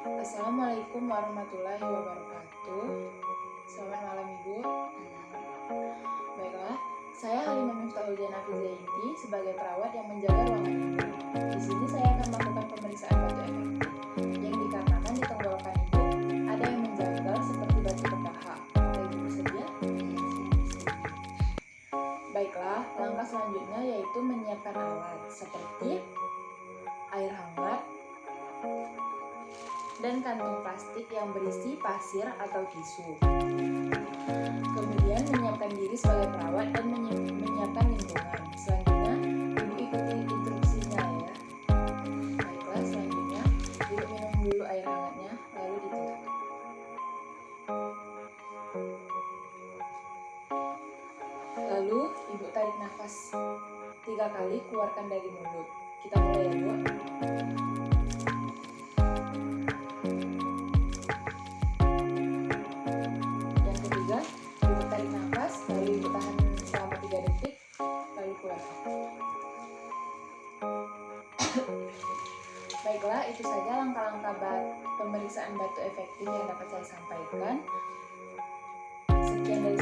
Assalamualaikum warahmatullahi wabarakatuh. Selamat malam Ibu. Baiklah, saya Halimah Miftahul Jannah Fizainti sebagai perawat yang menjaga ruangan Ibu. Di sini saya akan melakukan pemeriksaan batu efektif yang dikarenakan di tenggorokan Ibu ada yang menjanggal seperti batu petahak. Apakah Ibu bersedia? Baiklah, langkah selanjutnya yaitu menyiapkan alat seperti air hangat dan kantung plastik yang berisi pasir atau tisu. Kemudian menyiapkan diri sebagai perawat dan menyiapkan lingkungan. Selanjutnya, Ibu ikuti instruksinya ya. Baiklah, selanjutnya Ibu minum dulu air hangatnya, lalu ditutup. Lalu Ibu tarik nafas 3 kali, keluarkan dari mulut. Kita mulai ya Bu. Yang ketiga, Ibu tarik nafas, lalu Ibu tahan selama 3 detik, lalu keluarkan. Baiklah, itu saja langkah-langkah pemeriksaan batu efektif yang dapat saya sampaikan. Sekian dari